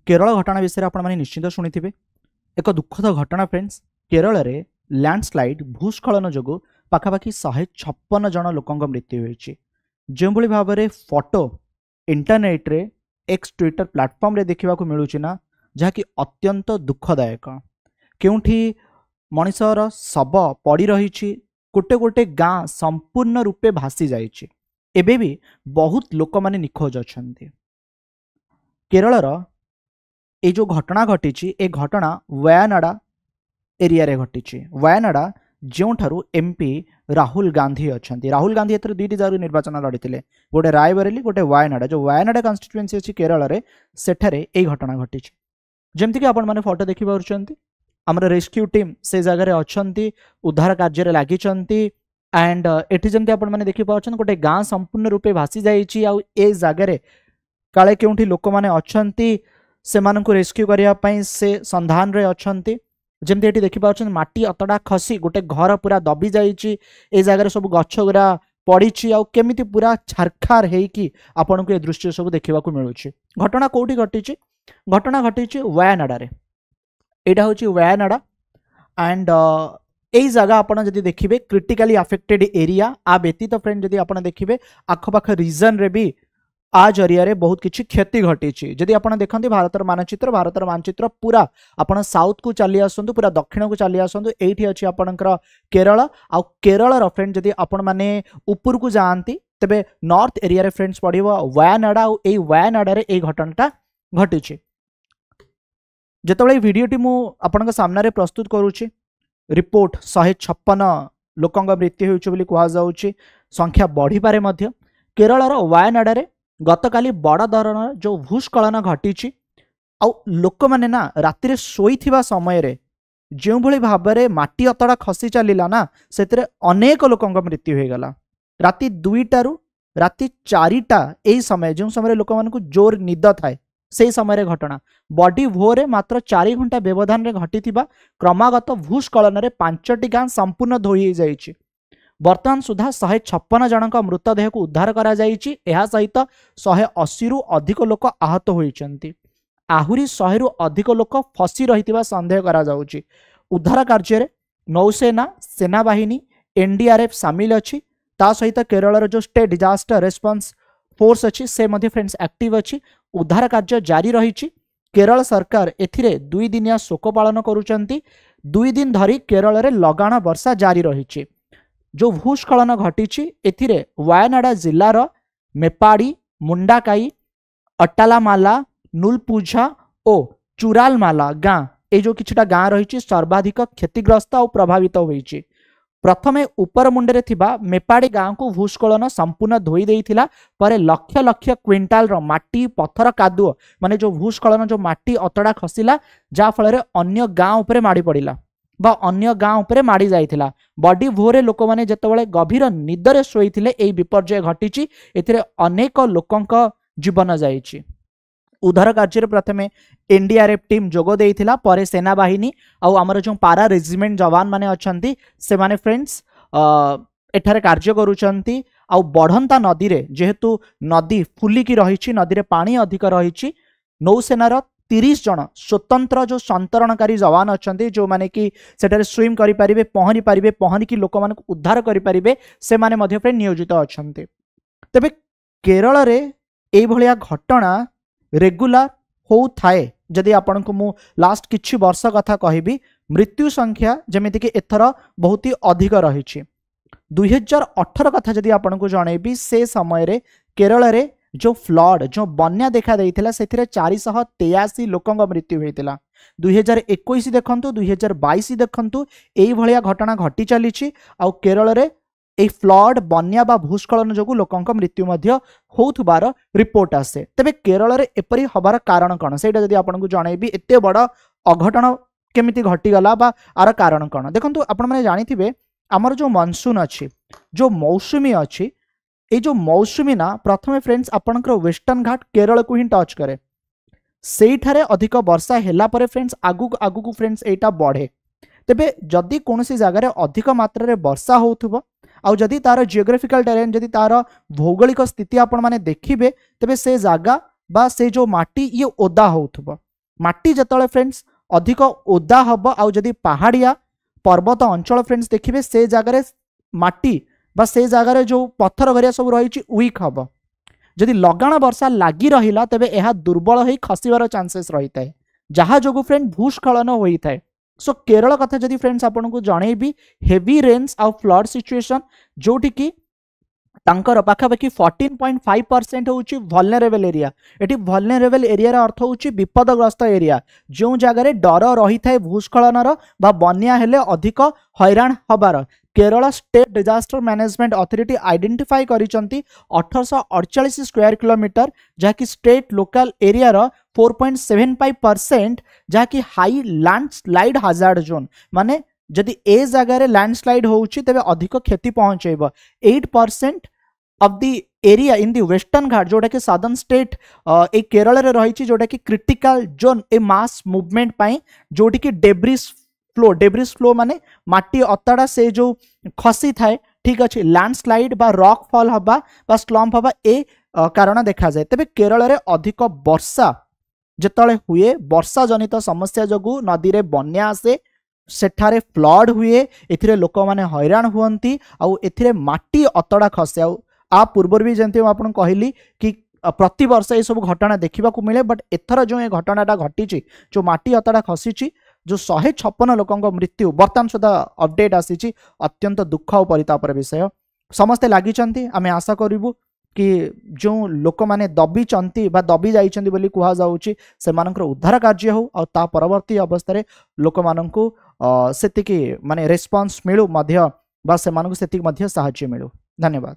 केरल घटना विषय आपण मैंने निश्चित शुणी एक दुखद घटना फ्रेंड्स। केरल में लैंडस्लाइड भूस्खलन जो पाखापाखि 156 जन लोक मृत्यु होती। जो भाव में फोटो इंटरनेट रे एक्स ट्विटर प्लेटफॉर्म रे देखा मिलूना जहाँकि अत्यंत दुखदायक। क्योंकि मनीषर शव पड़ रही गोटे गोटे गाँ संपूर्ण रूपे भासी जाइए। एबे भी बहुत लोक माने निखोज अच्छा। केरलर ये जो घटना घटी ए घटना वयनाडा एरिया रे घटी। वयनाडा जो एमपी राहुल गांधी अच्छा। राहुल गांधी एथर दुईटी जगह निर्वाचन लड़ी गोटे रायबरेली गोटे वयनाडा। जो वयनाडा कन्स्टिट्युएंसी अच्छी केरल में सेठारे ये घटना घटी। जमती कि आपण माने फोटो देखि पारुछंती हमर रेस्क्यू टीम से जगह अच्छा उद्धार कार्य लगी। एंड एठी जमती आपण माने देखि पारुछन गोटे गाँ संपूर्ण रूपे भासी जाइछि। आ ए जगह काले केउठी लोक माने अछंती से मानकु रेस्क्यू करिया पई से संधान रे अछंती। जमती एठी देखि पारुछन माटी अतडा खसी गोटे घर पूरा दबी जाइछि। ए जगह सब गछ गुरा पड़ीछि आ केमिति पूरा छारखार हेकी आपन को ए दृश्य सब देखिबाकू मिलुछि। घटना कोठी घटिछि? घटना घटिछि वयनाडा रे। एटा होछि वयनाडा एंड यही जगह आपड़ जदि देखिए क्रिटिकली अफेक्टेड एरिया। आ व्यतीत फ्रेंड जदि आपड़ देखिए आखपाख रिजन रे भी आ जरिया रे बहुत किछि क्षति घटी। जदि आपड़ देखते भारतर मानचित्र पूरा आपड़ साउथ को चली आसतु पूरा दक्षिण को चली आसतु। एठी अछि आपणकर केरल। आ केरल फ्रेंड जदि आपण माने ऊपर को जाती तेबे नॉर्थ एरिया रे फ्रेंड्स पड़िबो वयनाडा। ए वयनाडा रे ए घटनाटा घटी। जेतबेले वीडियोटी मु आपनका सामने रे प्रस्तुत करूछि रिपोर्ट 156 लोक मृत्यु होती कह जाऊँगी। संख्या बढ़ी पारे मध्य। केरलर वयनाडा रे गतकाली बड़ धरण जो भूस्खलन घटी। लोक माने ना राति शोईथिबा समय रे जो भली भाव में माटी अतड़ा खसी चलिला ना से अनेक लोक मृत्यु हो गला। राति 2टारू राति 4टा यही समय जो समय लोक मानकु जोर निद थाए से समय घटना। बॉडी भोरे मात्र 4 घंटा व्यवधान रे घटी क्रमागत भूस्खलन रे 5टी गाँ संपूर्ण धोई जाइछि। वर्तमान सुधा 156 जनक मृतदेह को उद्धार करा जाइछि। एहा सहित 180 रु अधिक लोक आहत होइछन्ति। आहुरी 100 रु अधिक लोक फसी रहितिबा संदेह करा जाउछि। उद्धार कार्य रे नौसेना सेना बाहिनी एनडीआरएफ शामिल अछि। ता सहित केरल जो स्टेट डिजास्टर रेस्पॉन्स फोर्स अच्छी से मध्य फ्रेंड्स एक्टिव अच्छी। उद्धार कार्य जारी रही। केरल सरकार एथिरे 2 दिनिया शोक पालन करुचंती। 2 दिन धरी केरल रे लगाण वर्षा जारी रही। जो भूस्खलन घटी एथिरे वयनाडा जिल्लार मेपाड़ी मुंडाकाई अट्टालामाला नुलपुझा और चुरालमाला गाँ ए जो किछटा गाँ रही सर्वाधिक क्षतिग्रस्त और प्रभावित होइछि। प्रथमे उपर मुंडे थिबा मेपाड़ी गाँ को भूस्खलन संपूर्ण धोई देइथिला। पर लक्ष लक्ष क्विंटाल रो माटी पत्थर कादुओ माने जो भूस्खलन जो माटी अतड़ा खसिला जा फल रे अन्य गाँ उपरे माड़ी पड़िला बा अन्य गाँ उपरे माड़ी जाइथिला। बॉडी भोरे लोक माने जेतेबेले गभीर निदरे शोइथिले एई विपर्यय घटिछि। एथिरे अनेक लोकंक जीवन जाइछि। उद्धार कार्य प्रथमे एनडीआरएफ टीम जोग देइथिला। पर सेना बाहिनी आउ आमर जो पारा रेजिमेंट जवान माने अछंती से माने फ्रेंड्स एठारे कार्य करूचंती। आउ बढ़ंता नदी रे जेहेतु नदी फुलिकी रही नदी रे पानी अधिक रही नौसेनार 30 जन स्वतंत्र जो संतरणकारी जवान अछंती जो माने कि सेठारे स्विम करि परिबे पहरी परिबे पहरी की लोक मानक उद्धार करि परिबे से माने मध्य फ्रेंड नियोजित अछंती। तबे केरल रे एई भलिया घटना रेगुलर हो थाए। जदि आपन को मु लास्ट किछि वर्ष कथा कहबी मृत्यु संख्या जमिति कि एथर बहुत ही अधिक रही। 2018 कथा जदि आपन को जणेबी से समय रे केरल रे जो फ्लड जो बन्या देखा देइथिला सेथिरे 483 लोकंग मृत्यु होइतिला। 2021 देखंतु 2022 देखंतु एई भलिया घटना घटी चलीछि। आ केरल रे ए फ्लड बन्या बा भूस्खलन जो लोकंक मृत्यु मध्य होउथबार रिपोर्ट आसे। तेबे केरल रे एपरि हबार कारण कौन सेटा जदि आपन को जणेबी एते बड़ अघटन केमिति घटी गला बा आर कारण कौन देखंतु आपण माने जानिथिबे हमर जो मानसून अछि जो मौसुमी अछि ए जो मौसुमी ना प्रथमे फ्रेंड्स आपनकर वेस्टर्न घाट केरल को ही टच करे सेठारे अधिक वर्षा हेला परे फ्रेंड्स आगु आगु फ्रेंड्स एटा बढ़े। तेबे जदि कोनोसी जगह रे अधिक मात्रा रे वर्षा होउथबो आउ जदि तार जियोग्राफिकल टेरेन जदि तार भौगोलिक स्थिति आपण माने देखिबे तेबे से जागा बा से जो माटी ये ओदा होउथबो माटी जिते फ्रेंड्स अधिक ओदा हम आउ जदि पहाड़िया पर्वत अंचल फ्रेंड्स देखिए से जगार माटी बा से जगार जो पत्थर घरिया सब रही वीक हम जदि लगाण वर्षा लगी रहा तेबे यह दुर्बल हो खसबार चांसेस रही है जहाँ जो फ्रेंड भूस्खलन होता है। सो केरल कथा जदि फ्रेंड्स आपको जनइबी हेवी रेन्स आउ फ्लड सिचुएशन जोटी की तांकर पाखापाखि 14.5% होउची वल्नरेबल एरिया। एटी वल्नरेबल एरिया अर्थ होउची विपदग्रस्त एरिया जो जगार डर रही था भूस्खलनर बा बन्या हेले अधिक हैरान हबार Kerala state disaster management authority identify करिसंती 1848 स्क्वायर किलोमीटर जहाँकि स्टेट लोकल एरिया रो 4.75% जहाँकि हाई लैंडस्लाइड हाजार्ड जोन माने जदि ए जगार लैंडस्लाइड होउची तेबे अधिक क्षति पहुंचेबो 8% of the area in the western Ghat जोटा कि सदर्न स्टेट ए केरल रे रही जोटा कि क्रिटिकल जोन ए मास मूवमेंट पाई जोटी कि डेब्रिस फ्लो माने माटी अतड़ा से जो खसी थाए ठीक अच्छे लैंडस्लाइड बा रॉक फॉल हवा बा स्लम्प हवा ए कारण देखा जाए। तेबे केरल रे अधिक वर्षा जेतले हुए वर्षा जनित समस्या जगु नदी रे बन्या आसे सेठारे फ्लड हुए एथिरे लोक माने हैरान हुअंती आउ एथिरे माटी अतड़ा खसे आउ आ पूर्वर भी जंती आपन कहली कि प्रति वर्ष ये सब घटना देखा मिले बट एथर जो ये घटनाटा घटी जो माटी अतड़ा खसी जो 156 लोकों मृत्यु बर्तमान सुधा अपडेट आसी अत्यंत दुख और परितापर विषय समस्ते लगी आम आशा करूँ कि जो लोक मैंने दबी चंती बा दबी जाइछंती बोली कुहा जाउची सेमानकर उद्धार कार्य हो और ता परवर्ती अवस्था रे लोक माननकु सेतिकी माने रेस्पॉन्स मिलू मध्य बा सेमानकु सेतिक मध्य सहायता मिलू। धन्यवाद।